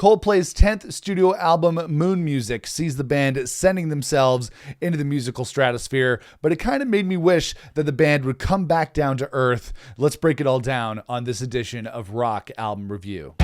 Coldplay's 10th studio album, Moon Music, sees the band sending themselves into the musical stratosphere, but it kind of made me wish that the band would come back down to earth. Let's break it all down on this edition of Rock Album Review.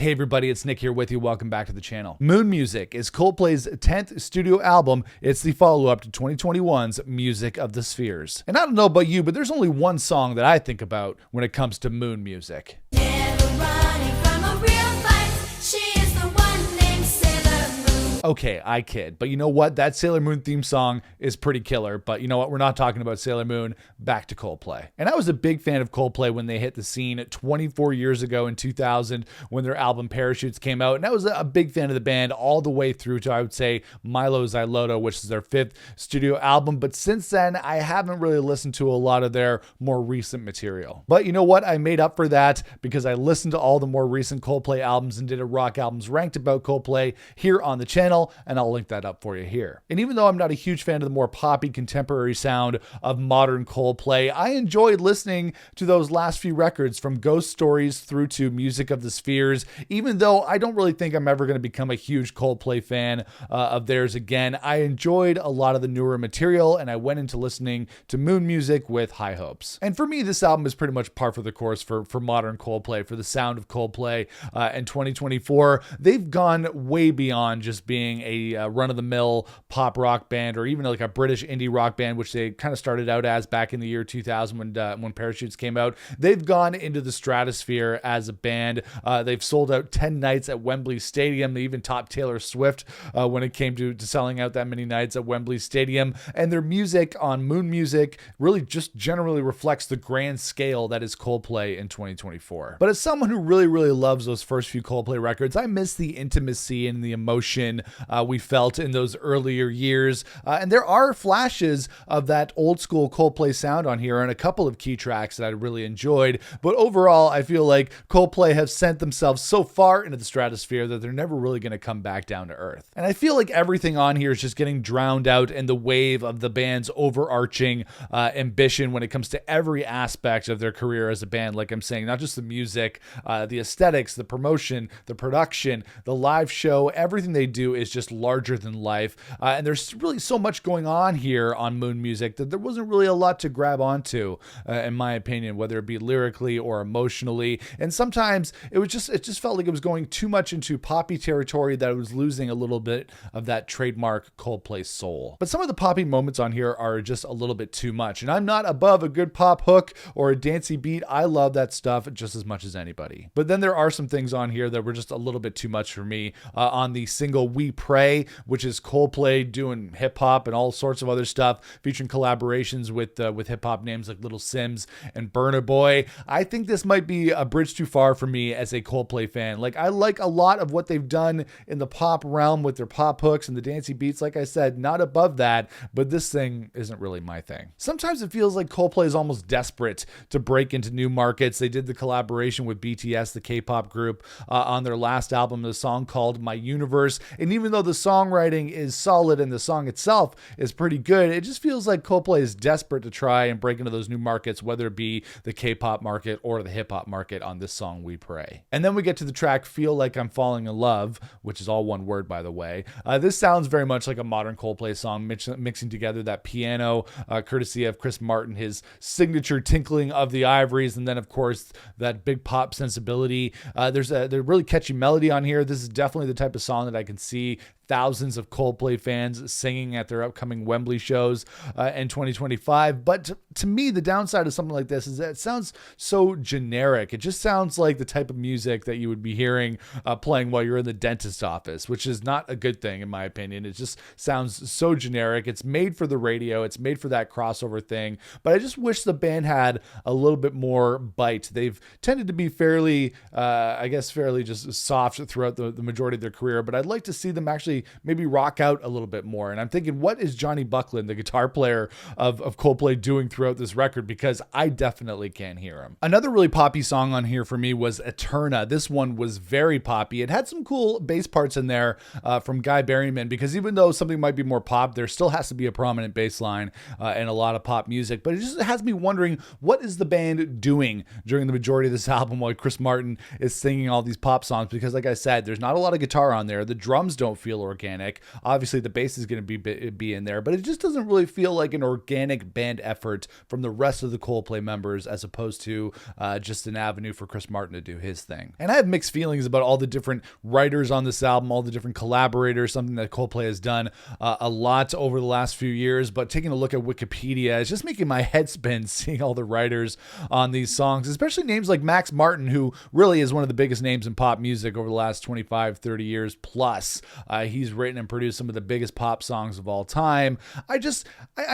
Hey everybody, it's Nick here with you. Welcome back to the channel. Moon Music is Coldplay's 10th studio album. It's the follow-up to 2021's Music of the Spheres. And I don't know about you, but there's only one song that I think about when it comes to Moon Music. Never running from a real fight. She is the one named Sailor Moon. Okay, I kid. But you know what? That Sailor Moon theme song is pretty killer. But you know what? We're not talking about Sailor Moon. Back to Coldplay. And I was a big fan of Coldplay when they hit the scene 24 years ago in 2000 when their album Parachutes came out. And I was a big fan of the band all the way through to, I would say, Milo Xyloto, which is their 5th studio album. But since then, I haven't really listened to a lot of their more recent material. But you know what? I made up for that because I listened to all the more recent Coldplay albums and did a Rock Albums Ranked about Coldplay here on the channel, and I'll link that up for you here. And even though I'm not a huge fan of the more poppy contemporary sound of modern Coldplay, I enjoyed listening to those last few records from Ghost Stories through to Music of the Spheres, even though I don't really think I'm ever going to become a huge Coldplay fan of theirs again. I enjoyed a lot of the newer material, and I went into listening to Moon Music with high hopes. And for me, this album is pretty much par for the course for modern Coldplay, for the sound of Coldplay in 2024. They've gone way beyond just being a run-of-the-mill pop rock band or even like a British indie rock band, which they kind of started out as back in the year 2000 when Parachutes came out. They've gone into the stratosphere as a band. They've sold out 10 nights at Wembley Stadium. They even topped Taylor Swift when it came to selling out that many nights at Wembley Stadium. And their music on Moon Music really just generally reflects the grand scale that is Coldplay in 2024. But as someone who really loves those first few Coldplay records, I miss the intimacy and the emotion we felt in those earlier years. And there are flashes of that old school Coldplay sound on here and a couple of key tracks that I really enjoyed. But overall, I feel like Coldplay have sent themselves so far into the stratosphere that they're never really going to come back down to earth. And I feel like everything on here is just getting drowned out in the wave of the band's overarching ambition when it comes to every aspect of their career as a band. Like I'm saying, not just the music, the aesthetics, the promotion, the production, the live show, everything they do is just larger than life. And there's really so much going on here on Moon Music that there wasn't really a lot to grab onto, in my opinion, whether it be lyrically or emotionally. And sometimes it just felt like it was going too much into poppy territory that it was losing a little bit of that trademark Coldplay soul. But some of the poppy moments on here are just a little bit too much. And I'm not above a good pop hook or a dancey beat. I love that stuff just as much as anybody. But then there are some things on here that were just a little bit too much for me. On the single We Pray, which is Coldplay doing hip hop and all sorts of other stuff, featuring collaborations with hip hop names like Little Sims and Burna Boy. I think this might be a bridge too far for me as a Coldplay fan. Like, I like a lot of what they've done in the pop realm with their pop hooks and the dancey beats. Like I said, not above that, but this thing isn't really my thing. Sometimes it feels like Coldplay is almost desperate to break into new markets. They did the collaboration with BTS, the K-pop group, on their last album, the song called My Universe. And even though the songwriting is solid and the song itself is pretty good, it just feels like Coldplay is desperate to try and break into those new markets, whether it be the K-pop market or the hip-hop market on this song We Pray. And then we get to the track Feel Like I'm Falling in Love, which is all one word, by the way. This sounds very much like a modern Coldplay song, mixing together that piano, courtesy of Chris Martin, his signature tinkling of the ivories, and then, of course, that big pop sensibility. There's a really catchy melody on here. This is definitely the type of song that I can see thousands of Coldplay fans singing at their upcoming Wembley shows in 2025. But to me, the downside of something like this is that it sounds so generic. It just sounds like the type of music that you would be hearing playing while you're in the dentist's office, which is not a good thing in my opinion. It just sounds so generic. It's made for the radio. It's made for that crossover thing. But I just wish the band had a little bit more bite. They've tended to be fairly just soft throughout the majority of their career. But I'd like to see them actually really maybe rock out a little bit more. And I'm thinking, what is Johnny Buckland, the guitar player of Coldplay, doing throughout this record? Because I definitely can't hear him. Another really poppy song on here for me was Eterna. This one was very poppy. It had some cool bass parts in there from Guy Berryman, because even though something might be more pop, there still has to be a prominent bass line and a lot of pop music. But it just has me wondering, what is the band doing during the majority of this album while Chris Martin is singing all these pop songs? Because like I said, there's not a lot of guitar on there. The drums don't feel organic. Obviously, the bass is going to be in there, but it just doesn't really feel like an organic band effort from the rest of the Coldplay members, as opposed to just an avenue for Chris Martin to do his thing. And I have mixed feelings about all the different writers on this album, all the different collaborators, something that Coldplay has done a lot over the last few years. But taking a look at Wikipedia is just making my head spin seeing all the writers on these songs, especially names like Max Martin, who really is one of the biggest names in pop music over the last 25, 30 years plus. He's written and produced some of the biggest pop songs of all time. I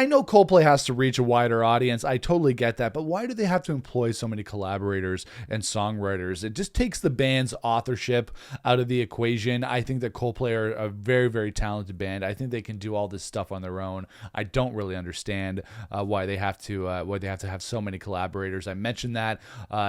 know Coldplay has to reach a wider audience. I totally get that, but why do they have to employ so many collaborators and songwriters? It just takes the band's authorship out of the equation. I think that Coldplay are a very, very talented band. I think they can do all this stuff on their own. I don't really understand why they have to have so many collaborators. I mentioned that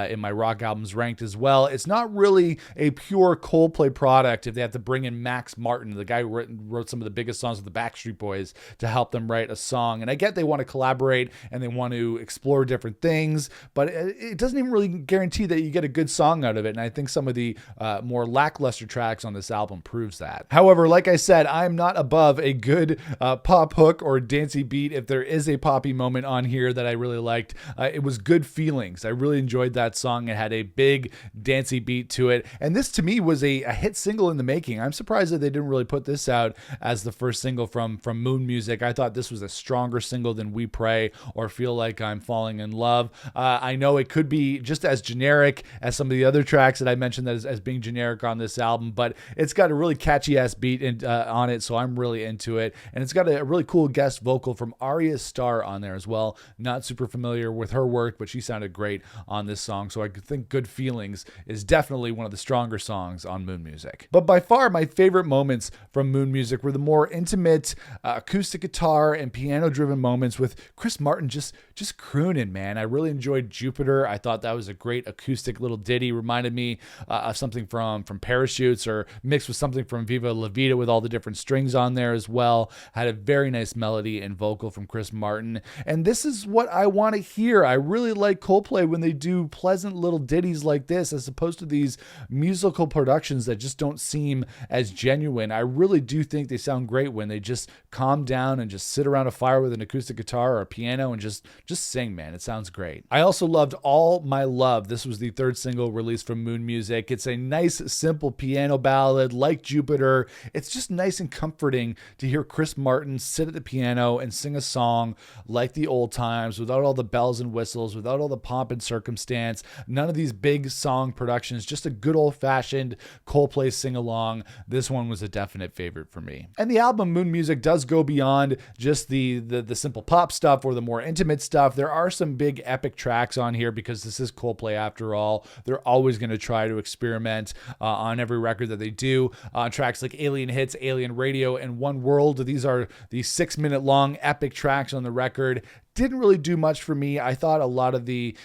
in my rock albums ranked as well. It's not really a pure Coldplay product if they have to bring in Max Martin, the guy who wrote some of the biggest songs with the Backstreet Boys, to help them write a song. And I get they want to collaborate and they want to explore different things, but it doesn't even really guarantee that you get a good song out of it. And I think some of the more lackluster tracks on this album proves that. However, like I said, I'm not above a good pop hook or dancey beat. If there is a poppy moment on here that I really liked, it was Good Feelings. I really enjoyed that song. It had a big dancey beat to it. And this to me was a hit single in the making. I'm surprised that they didn't really put this out as the first single from Moon Music. I thought this was a stronger single than We Pray or Feel Like I'm Falling in Love. I know it could be just as generic as some of the other tracks that I mentioned that as being generic on this album, but it's got a really catchy ass beat on it, so I'm really into it. And it's got a really cool guest vocal from Arya Starr on there as well. Not super familiar with her work, but she sounded great on this song, so I think Good Feelings is definitely one of the stronger songs on Moon Music. But by far my favorite moments from Moon Music were the more intimate acoustic guitar and piano driven moments with Chris Martin just crooning, man. I really enjoyed Jupiter. I thought that was a great acoustic little ditty. Reminded me of something from Parachutes, or mixed with something from Viva La Vida with all the different strings on there as well. Had a very nice melody and vocal from Chris Martin. And this is what I want to hear. I really like Coldplay when they do pleasant little ditties like this, as opposed to these musical productions that just don't seem as genuine. I really do think they sound great when they just calm down and just sit around a fire with an acoustic guitar or a piano and just sing, man. It sounds great. I also loved All My Love. This was the third single released from Moon Music. It's a nice, simple piano ballad like Jupiter. It's just nice and comforting to hear Chris Martin sit at the piano and sing a song like the old times, without all the bells and whistles, without all the pomp and circumstance, none of these big song productions, just a good old-fashioned Coldplay sing-along. This one was a definite favorite for me. And the album Moon Music does go beyond just the simple pop stuff or the more intimate stuff. There are some big epic tracks on here because this is Coldplay after all. They're always going to try to experiment on every record that they do. On tracks like Alien Hits, Alien Radio, and One World. These are the 6-minute long epic tracks on the record. Didn't really do much for me. I thought a lot of the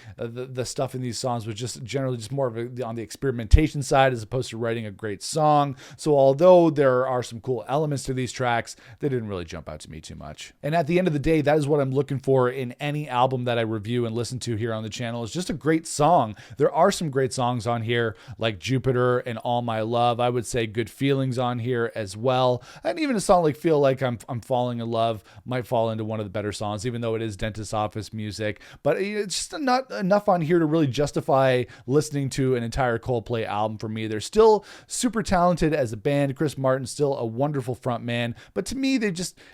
stuff in these songs was just generally just more of on the experimentation side as opposed to writing a great song. So although there are some cool elements to these tracks, they didn't really jump out to me too much. And at the end of the day, that is what I'm looking for in any album that I review and listen to here on the channel, is just a great song. There are some great songs on here like Jupiter and All My Love. I would say Good Feelings on here as well. And even a song like Feel Like I'm Falling in Love might fall into one of the better songs, even though it is dentist office music. But it's just not enough on here to really justify listening to an entire Coldplay album for me. They're still super talented as a band. Chris Martin's still a wonderful front man, but to me, they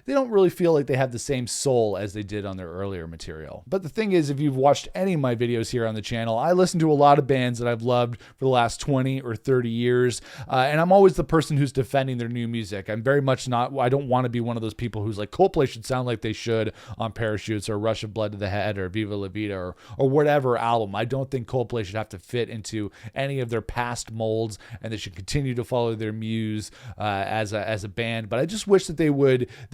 don't really feel like they have the same soul as they did on their earlier material. But the thing is, if you've watched any of my videos here on the channel, I listen to a lot of bands that I've loved for the last 20 or 30 years, and I'm always the person who's defending their new music. I'm very much not, I don't want to be one of those people who's like, Coldplay should sound like they should on Parachutes or or Rush of Blood to the Head or Viva La Vida or whatever album. I don't think Coldplay should have to fit into any of their past molds, and they should continue to follow their muse as a band. But I just wish that they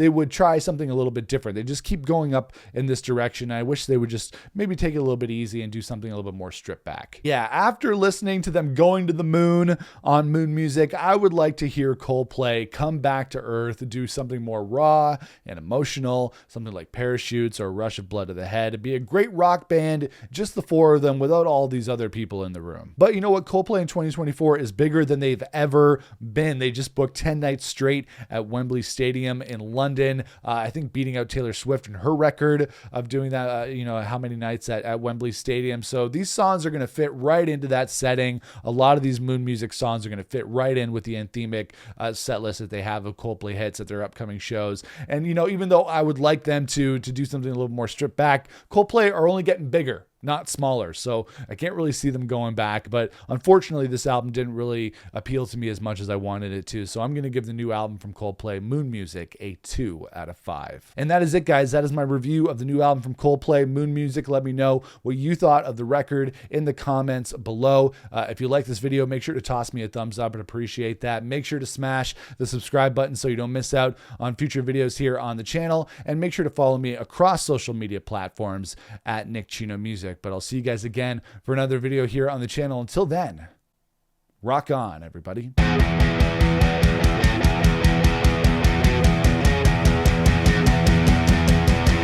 would try something a little bit different. They just keep going up in this direction. I wish they would just maybe take it a little bit easy and do something a little bit more stripped back. Yeah, after listening to them going to the moon on Moon Music, I would like to hear Coldplay come back to earth, do something more raw and emotional, something like Parachutes or Rush of Blood to the Head. It'd be a great rock band, just the four of them without all these other people in the room. But you know what? Coldplay in 2024 is bigger than they've ever been. They just booked 10 nights straight at Wembley Stadium in London. I think beating out Taylor Swift and her record of doing that, how many nights at Wembley Stadium. So these songs are going to fit right into that setting. A lot of these Moon Music songs are going to fit right in with the anthemic set list that they have of Coldplay hits at their upcoming shows. And, even though I would like them to do something a little more stripped back, Coldplay are only getting bigger, not smaller. So I can't really see them going back. But unfortunately, this album didn't really appeal to me as much as I wanted it to. So I'm going to give the new album from Coldplay, Moon Music, a 2 out of 5. And that is it, guys. That is my review of the new album from Coldplay, Moon Music. Let me know what you thought of the record in the comments below. If you like this video, make sure to toss me a thumbs up. I'd appreciate that. Make sure to smash the subscribe button so you don't miss out on future videos here on the channel. And make sure to follow me across social media platforms at Nick Chino Music. But I'll see you guys again for another video here on the channel. Until then, rock on, everybody.